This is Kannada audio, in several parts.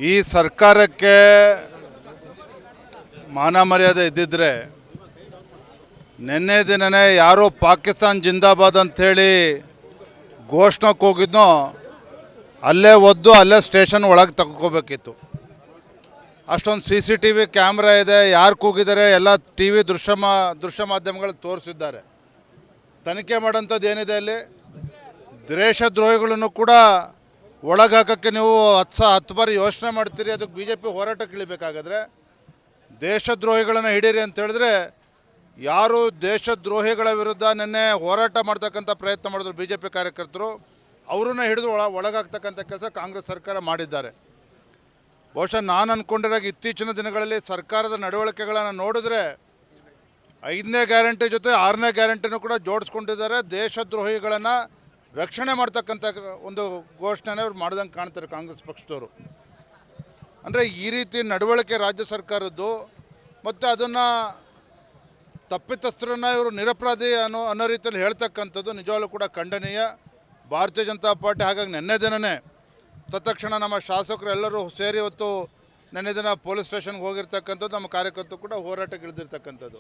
ಈ ಸರ್ಕಾರಕ್ಕೆ ಮಾನ ಮರ್ಯಾದೆ ಇದ್ದಿದ್ರೆ ನಿನ್ನೆ ದಿನನೇ ಯಾರೋ ಪಾಕಿಸ್ತಾನ್ ಜಿಂದಾಬಾದ್ ಅಂಥೇಳಿ ಘೋಷಣೆಗೆ ಹೋಗಿದ್ನೋ ಅಲ್ಲೇ ಒದ್ದು ಅಲ್ಲೇ ಸ್ಟೇಷನ್ ಒಳಗೆ ತಗೋಬೇಕಿತ್ತು. ಅಷ್ಟೊಂದು CCTV ಕ್ಯಾಮ್ರಾ ಇದೆ, ಯಾರು ಕೂಗಿದ್ದಾರೆ ಎಲ್ಲ TV ದೃಶ್ಯ ಮಾಧ್ಯಮಗಳು ತೋರಿಸಿದ್ದಾರೆ. ತನಿಖೆ ಮಾಡೋಂಥದ್ದು ಏನಿದೆ ಅಲ್ಲಿ? ದೇಶದ್ರೋಹಿಗಳನ್ನು ಕೂಡ ಒಳಗೆ ಹಾಕೋಕ್ಕೆ ನೀವು 10 ಬಾರಿ ಯೋಚನೆ ಮಾಡ್ತೀರಿ. ಅದಕ್ಕೆ BJP ಹೋರಾಟಕ್ಕೆ ಇಳಿಬೇಕಾಗಾದ್ರೆ ದೇಶದ್ರೋಹಿಗಳನ್ನು ಹಿಡೀರಿ ಅಂತ ಹೇಳಿದ್ರೆ, ಯಾರು ದೇಶದ್ರೋಹಿಗಳ ವಿರುದ್ಧ ನಿನ್ನೆ ಹೋರಾಟ ಮಾಡ್ತಕ್ಕಂಥ ಪ್ರಯತ್ನ ಮಾಡಿದ್ರು BJP ಕಾರ್ಯಕರ್ತರು, ಅವರನ್ನು ಹಿಡಿದು ಒಳಗಾಗ್ತಕ್ಕಂಥ ಕೆಲಸ ಕಾಂಗ್ರೆಸ್ ಸರ್ಕಾರ ಮಾಡಿದ್ದಾರೆ. ಬಹುಶಃ ನಾನು ಅಂದ್ಕೊಂಡಿರಾಗ ಇತ್ತೀಚಿನ ದಿನಗಳಲ್ಲಿ ಸರ್ಕಾರದ ನಡವಳಿಕೆಗಳನ್ನು ನೋಡಿದ್ರೆ 5ನೇ ಗ್ಯಾರಂಟಿ ಜೊತೆ 6ನೇ ಗ್ಯಾರಂಟಿನೂ ಕೂಡ ಜೋಡಿಸ್ಕೊಂಡಿದ್ದಾರೆ. ದೇಶದ್ರೋಹಿಗಳನ್ನು ರಕ್ಷಣೆ ಮಾಡ್ತಕ್ಕಂಥ ಒಂದು ಘೋಷಣೆನೇ ಅವ್ರು ಮಾಡ್ದಂಗೆ ಕಾಣ್ತಾರೆ ಕಾಂಗ್ರೆಸ್ ಪಕ್ಷದವರು. ಅಂದರೆ ಈ ರೀತಿ ನಡವಳಿಕೆ ರಾಜ್ಯ ಸರ್ಕಾರದ್ದು, ಮತ್ತು ಅದನ್ನು ತಪ್ಪಿತಸ್ಥರನ್ನು ಇವರು ನಿರಪರಾಧಿ ಅನ್ನೋ ರೀತಿಯಲ್ಲಿ ಹೇಳ್ತಕ್ಕಂಥದ್ದು ನಿಜವಾಗ್ಲೂ ಕೂಡ ಖಂಡನೀಯ. ಭಾರತೀಯ ಜನತಾ ಪಾರ್ಟಿ ಹಾಗಾಗಿ ನಿನ್ನೆ ದಿನವೇ ತತ್ಕ್ಷಣ ನಮ್ಮ ಶಾಸಕರು ಎಲ್ಲರೂ ಸೇರಿ ಇವತ್ತು ನಿನ್ನೆ ದಿನ ಪೊಲೀಸ್ ಸ್ಟೇಷನ್ಗೆ ಹೋಗಿರ್ತಕ್ಕಂಥದ್ದು, ನಮ್ಮ ಕಾರ್ಯಕರ್ತರು ಕೂಡ ಹೋರಾಟಕ್ಕೆ ಇಳಿದಿರ್ತಕ್ಕಂಥದ್ದು.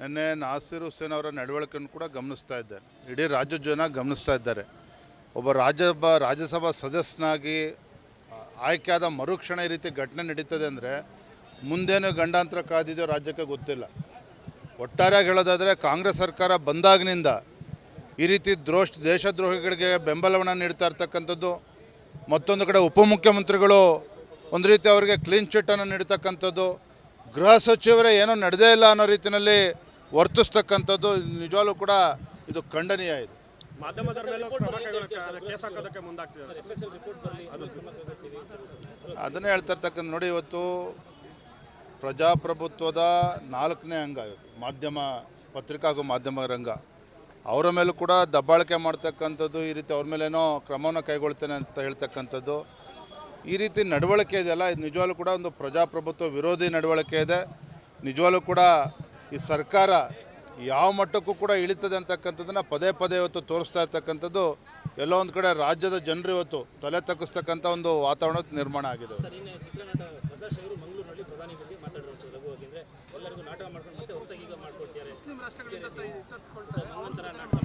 ನಿನ್ನೆ ನಾಸಿರ್ ಹುಸೇನ್ ಅವರ ನಡವಳಿಕೆಯನ್ನು ಕೂಡ ಗಮನಿಸ್ತಾ ಇದ್ದಾರೆ, ಇಡೀ ರಾಜ್ಯದ ಜನ ಗಮನಿಸ್ತಾ ಇದ್ದಾರೆ. ಒಬ್ಬ ರಾಜ್ಯಸಭಾ ಸದಸ್ಯನಾಗಿ ಆಯ್ಕೆಯಾದ ಮರುಕ್ಷಣ ಈ ರೀತಿ ಘಟನೆ ನಡೀತದೆ ಅಂದರೆ ಮುಂದೇನು ಗಂಡಾಂತರ ಕಾದಿದೆಯೋ ರಾಜ್ಯಕ್ಕೆ ಗೊತ್ತಿಲ್ಲ. ಒಟ್ಟಾರೆಯಾಗಿ ಹೇಳೋದಾದರೆ ಕಾಂಗ್ರೆಸ್ ಸರ್ಕಾರ ಬಂದಾಗಿನಿಂದ ಈ ರೀತಿ ದೇಶದ್ರೋಹಿಗಳಿಗೆ ಬೆಂಬಲವನ್ನು ನೀಡ್ತಾ ಇರ್ತಕ್ಕಂಥದ್ದು, ಮತ್ತೊಂದು ಕಡೆ ಉಪಮುಖ್ಯಮಂತ್ರಿಗಳು ಒಂದು ರೀತಿ ಅವರಿಗೆ ಕ್ಲೀನ್ ಚಿಟ್ಟನ್ನು ನೀಡ್ತಕ್ಕಂಥದ್ದು, ಗೃಹ ಸಚಿವರೇ ಏನೋ ನಡೆದೇ ಇಲ್ಲ ಅನ್ನೋ ರೀತಿಯಲ್ಲಿ ವರ್ತಿಸ್ತಕ್ಕಂಥದ್ದು ನಿಜವಾಗ್ಲೂ ಕೂಡ ಇದು ಖಂಡನೀಯ. ಇದು ಅದನ್ನೇ ಹೇಳ್ತಾ ಇರ್ತಕ್ಕಂಥ ನೋಡಿ, ಇವತ್ತು ಪ್ರಜಾಪ್ರಭುತ್ವದ 4ನೇ ಅಂಗ ಇವತ್ತು ಪತ್ರಿಕಾ ಹಾಗೂ ಮಾಧ್ಯಮ ರಂಗ. ಅವರ ಮೇಲೂ ಕೂಡ ದಬ್ಬಾಳಿಕೆ ಮಾಡ್ತಕ್ಕಂಥದ್ದು, ಈ ರೀತಿ ಅವ್ರ ಮೇಲೇನೋ ಕ್ರಮವನ್ನು ಕೈಗೊಳ್ತೇನೆ ಅಂತ ಹೇಳ್ತಕ್ಕಂಥದ್ದು, ಈ ರೀತಿ ನಡವಳಿಕೆ ಇದೆಯಲ್ಲ, ಇದು ನಿಜವಾಗ್ಲೂ ಕೂಡ ಒಂದು ಪ್ರಜಾಪ್ರಭುತ್ವ ವಿರೋಧಿ ನಡವಳಿಕೆ ಇದೆ. ನಿಜವಾಗ್ಲೂ ಕೂಡ ಈ ಸರ್ಕಾರ ಯಾವ ಮಟ್ಟಕ್ಕೂ ಕೂಡ ಇಳಿತದೆ ಅಂತಕ್ಕಂಥದ್ದನ್ನು ಪದೇ ಇವತ್ತು ತೋರಿಸ್ತಾ ಇರ್ತಕ್ಕಂಥದ್ದು. ಎಲ್ಲೋ ಒಂದು ಕಡೆ ರಾಜ್ಯದ ಜನರು ಇವತ್ತು ತಲೆ ತಗ್ಗಿಸ್ತಕ್ಕಂಥ ಒಂದು ವಾತಾವರಣ ನಿರ್ಮಾಣ ಆಗಿದೆ.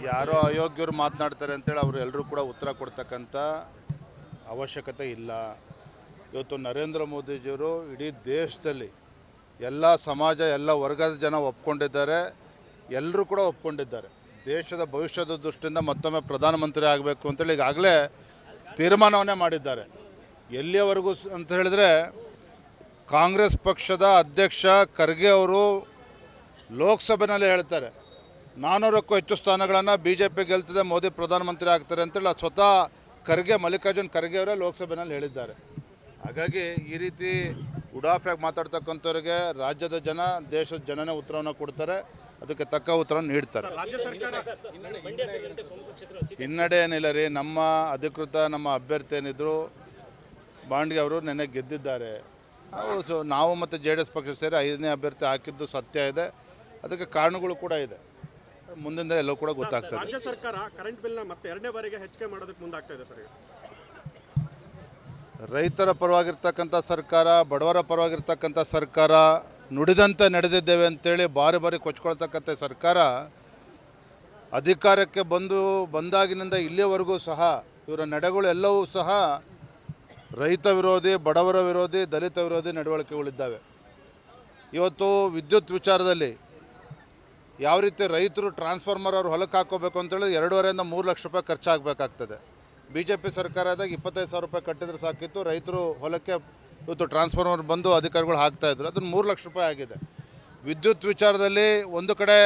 ಯಾರೋ ಅಯೋಗ್ಯರು ಮಾತನಾಡ್ತಾರೆ ಅಂತೇಳಿ ಅವರು ಎಲ್ಲರೂ ಕೂಡ ಉತ್ತರ ಕೊಡ್ತಕ್ಕಂಥ ಅವಶ್ಯಕತೆ ಇಲ್ಲ. ಇವತ್ತು ನರೇಂದ್ರ ಮೋದಿಜಿಯವರು ಇಡೀ ದೇಶದಲ್ಲಿ ಎಲ್ಲ ಸಮಾಜ, ಎಲ್ಲ ವರ್ಗದ ಜನ ಒಪ್ಕೊಂಡಿದ್ದಾರೆ, ಎಲ್ಲರೂ ಕೂಡ ಒಪ್ಕೊಂಡಿದ್ದಾರೆ. ದೇಶದ ಭವಿಷ್ಯದ ದೃಷ್ಟಿಯಿಂದ ಮತ್ತೊಮ್ಮೆ ಪ್ರಧಾನಮಂತ್ರಿ ಆಗಬೇಕು ಅಂತೇಳಿ ಈಗಾಗಲೇ ತೀರ್ಮಾನವನ್ನೇ ಮಾಡಿದ್ದಾರೆ. ಎಲ್ಲಿಯವರೆಗೂ ಅಂತ ಹೇಳಿದ್ರೆ, ಕಾಂಗ್ರೆಸ್ ಪಕ್ಷದ ಅಧ್ಯಕ್ಷ ಖರ್ಗೆ ಅವರು ಲೋಕಸಭೆಯಲ್ಲಿ ಹೇಳ್ತಾರೆ 400ಕ್ಕೂ ಹೆಚ್ಚು ಸ್ಥಾನಗಳನ್ನು BJP ಗೆಲ್ತದೆ, ಮೋದಿ ಪ್ರಧಾನಮಂತ್ರಿ ಆಗ್ತಾರೆ ಅಂತೇಳಿ ಸ್ವತಃ ಮಲ್ಲಿಕಾರ್ಜುನ್ ಖರ್ಗೆ ಅವರೇ ಲೋಕಸಭೆಯಲ್ಲಿ ಹೇಳಿದ್ದಾರೆ. ಹಾಗಾಗಿ ಈ ರೀತಿ ಉಡಾಫೆಯಾಗಿ ಮಾತಾಡ್ತಕ್ಕಂಥವ್ರಿಗೆ ರಾಜ್ಯದ ಜನ, ದೇಶದ ಜನನೇ ಉತ್ತರವನ್ನು ಕೊಡ್ತಾರೆ, ಅದಕ್ಕೆ ತಕ್ಕ ಉತ್ತರವನ್ನು ನೀಡ್ತಾರೆ. ಹಿನ್ನಡೆ ಏನಿಲ್ಲ ರೀ, ನಮ್ಮ ಅಧಿಕೃತ ಅಭ್ಯರ್ಥಿ ಏನಿದ್ರು ಬಾಂಡ್ಗೆ ಅವರು ನೆನ್ನೆ ಗೆದ್ದಿದ್ದಾರೆ. ನಾವು ಮತ್ತು JDS ಪಕ್ಷ ಸೇರಿ 5ನೇ ಅಭ್ಯರ್ಥಿ ಹಾಕಿದ್ದು ಸತ್ಯ ಇದೆ, ಅದಕ್ಕೆ ಕಾರಣಗಳು ಕೂಡ ಇದೆ, ಮುಂದಿಂದ ಎಲ್ಲೋ ಕೂಡ ಗೊತ್ತಾಗ್ತದೆ. ರಾಜ್ಯ ಸರ್ಕಾರ ಕರೆಂಟ್ ಬಿಲ್ನ ಮತ್ತೆ 2ನೇ ಬಾರಿಗೆ ಹೆಚ್ಚಿಗೆ ಮಾಡೋದಕ್ಕೆ ಮುಂದಾಗ್ತಾ ಇದೆ ಸರ್. ರೈತರ ಪರವಾಗಿರ್ತಕ್ಕಂಥ ಸರ್ಕಾರ, ಬಡವರ ಪರವಾಗಿರ್ತಕ್ಕಂಥ ಸರ್ಕಾರ, ನುಡಿದಂತೆ ನಡೆದಿದ್ದೇವೆ ಅಂತೇಳಿ ಬಾರಿ ಕೊಚ್ಕೊಳ್ತಕ್ಕಂಥ ಸರ್ಕಾರ ಅಧಿಕಾರಕ್ಕೆ ಬಂದಾಗಿನಿಂದ ಇಲ್ಲಿಯವರೆಗೂ ಸಹ ಇವರ ನಡೆಗಳು ಎಲ್ಲವೂ ಸಹ ರೈತ ವಿರೋಧಿ, ಬಡವರ ವಿರೋಧಿ, ದಲಿತ ವಿರೋಧಿ ನಡವಳಿಕೆಗಳಿದ್ದಾವೆ. ಇವತ್ತು ವಿದ್ಯುತ್ ವಿಚಾರದಲ್ಲಿ ಯಾವ ರೀತಿ ರೈತರು ಟ್ರಾನ್ಸ್ಫಾರ್ಮರ್ ಅವ್ರು ಹೊಲಕ್ಕೆ ಹಾಕೋಬೇಕು ಅಂತೇಳಿ 2.5 3 ಲಕ್ಷ ರೂಪಾಯಿ ಖರ್ಚಾಗಬೇಕಾಗ್ತದೆ. BJP ಸರ್ಕಾರದಾಗ 25,000 ರೂಪಾಯಿ ಕಟ್ಟಿದ್ರೆ ಸಾಕಿತ್ತು, ರೈತರು ಹೊಲಕ್ಕೆ ಇವತ್ತು ಟ್ರಾನ್ಸ್ಫಾರ್ಮರ್ ಬಂದು ಅಧಿಕಾರಿಗಳು ಹಾಕ್ತಾಯಿದ್ರು, ಅದನ್ನು 3 ಲಕ್ಷ ರೂಪಾಯಿ ಆಗಿದೆ. ವಿದ್ಯುತ್ ವಿಚಾರದಲ್ಲಿ ಒಂದು ಕಡೆ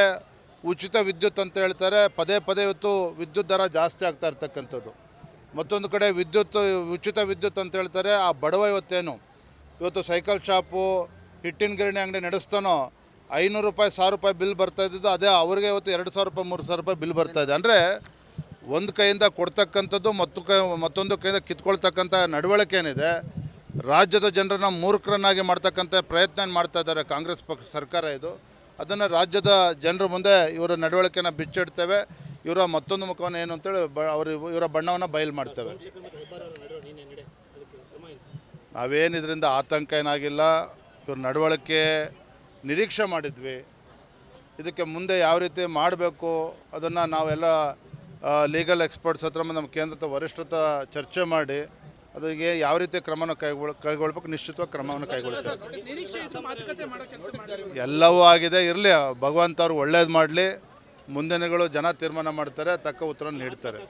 ಉಚಿತ ವಿದ್ಯುತ್ ಅಂತ ಹೇಳ್ತಾರೆ, ಪದೇ ಇವತ್ತು ವಿದ್ಯುತ್ ದರ ಜಾಸ್ತಿ ಆಗ್ತಾ ಇರ್ತಕ್ಕಂಥದ್ದು. ಮತ್ತೊಂದು ಕಡೆ ಉಚಿತ ವಿದ್ಯುತ್ ಅಂತ ಹೇಳ್ತಾರೆ, ಆ ಬಡವ ಇವತ್ತು ಸೈಕಲ್ ಶಾಪು, ಹಿಟ್ಟಿನ ಗಿರಣಿ ಅಂಗಡಿ ನಡೆಸ್ತಾನೋ 500 ರೂಪಾಯಿ 1000 ರೂಪಾಯಿ ಬಿಲ್ ಬರ್ತಾ ಇದ್ದಿದ್ದು, ಅದೇ ಅವರಿಗೆ ಇವತ್ತು 2,000 ರೂಪಾಯಿ 3,000 ರೂಪಾಯಿ ಬಿಲ್ ಬರ್ತಾಯಿದೆ. ಅಂದರೆ ಒಂದು ಕೈಯಿಂದ ಕೊಡ್ತಕ್ಕಂಥದ್ದು ಮತ್ತೊಂದು ಕೈಯಿಂದ ಕಿತ್ಕೊಳ್ತಕ್ಕಂಥ ನಡವಳಿಕೆ ಏನಿದೆ, ರಾಜ್ಯದ ಜನರನ್ನು ಮೂರ್ಖರನ್ನಾಗಿ ಮಾಡ್ತಕ್ಕಂಥ ಪ್ರಯತ್ನ ಮಾಡ್ತಾ ಇದ್ದಾರೆ ಕಾಂಗ್ರೆಸ್ ಸರ್ಕಾರ. ಇದು ಅದನ್ನು ರಾಜ್ಯದ ಜನರ ಮುಂದೆ ಇವರ ನಡವಳಿಕೆನ ಬಿಚ್ಚಿಡ್ತೇವೆ. ಇವರ ಮತ್ತೊಂದು ಮುಖವನ್ನು ಏನು ಅಂತೇಳಿ ಇವರ ಬಣ್ಣವನ್ನು ಬಯಲು ಮಾಡ್ತೇವೆ. ನಾವೇನು ಇದರಿಂದ ಆತಂಕ ಏನಾಗಿಲ್ಲ. ಇವ್ರ ನಡವಳಿಕೆ ನಿರೀಕ್ಷೆ ಮಾಡಿದ್ವಿ. ಇದಕ್ಕೆ ಮುಂದೆ ಯಾವ ರೀತಿ ಮಾಡಬೇಕು ಅದನ್ನು ನಾವೆಲ್ಲ ಲೀಗಲ್ ಎಕ್ಸ್ಪರ್ಟ್ಸ್ ಹತ್ರ ನಮ್ಮ ಕೇಂದ್ರದ ವರಿಷ್ಠತ ಚರ್ಚೆ ಮಾಡಿ ಅದಕ್ಕೆ ಯಾವ ರೀತಿ ಕ್ರಮವನ್ನು ಕೈಗೊಳ್ಬೇಕು ನಿಶ್ಚಿತವಾಗಿ ಕ್ರಮವನ್ನು ಕೈಗೊಳ್ತೇವೆ. ಎಲ್ಲವೂ ಆಗಿದೆ. ಇರಲಿ, ಭಗವಂತ ಅವ್ರು ಒಳ್ಳೇದು ಮಾಡಲಿ. ಮುಂದಿನಗಳು ಜನ ತೀರ್ಮಾನ ಮಾಡ್ತಾರೆ, ತಕ್ಕ ಉತ್ತರ ನೀಡ್ತಾರೆ.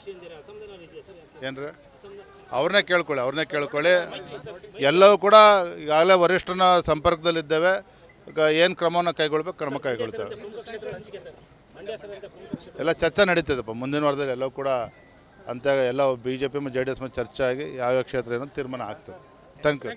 ಏನ್ರಿ ಅವ್ರನ್ನೇ ಕೇಳ್ಕೊಳ್ಳಿ. ಎಲ್ಲವೂ ಕೂಡ ಈಗಾಗಲೇ ವರಿಷ್ಠನ ಸಂಪರ್ಕದಲ್ಲಿದ್ದೇವೆ. ಈಗ ಏನು ಕ್ರಮವನ್ನು ಕೈಗೊಳ್ಬೇಕು ಕ್ರಮ ಕೈಗೊಳ್ತೇವೆ. ಎಲ್ಲ ಚರ್ಚೆ ನಡೀತಿದೆಪ್ಪ. ಮುಂದಿನ ವಾರದಲ್ಲಿ ಎಲ್ಲವೂ ಕೂಡ ಅಂತ ಎಲ್ಲ BJP ಮತ್ತು JDS ಮೇಲೆ ಚರ್ಚೆ ಆಗಿ ಯಾವ ಕ್ಷೇತ್ರ ಏನೋ ತೀರ್ಮಾನ ಆಗ್ತದೆ. Thank you.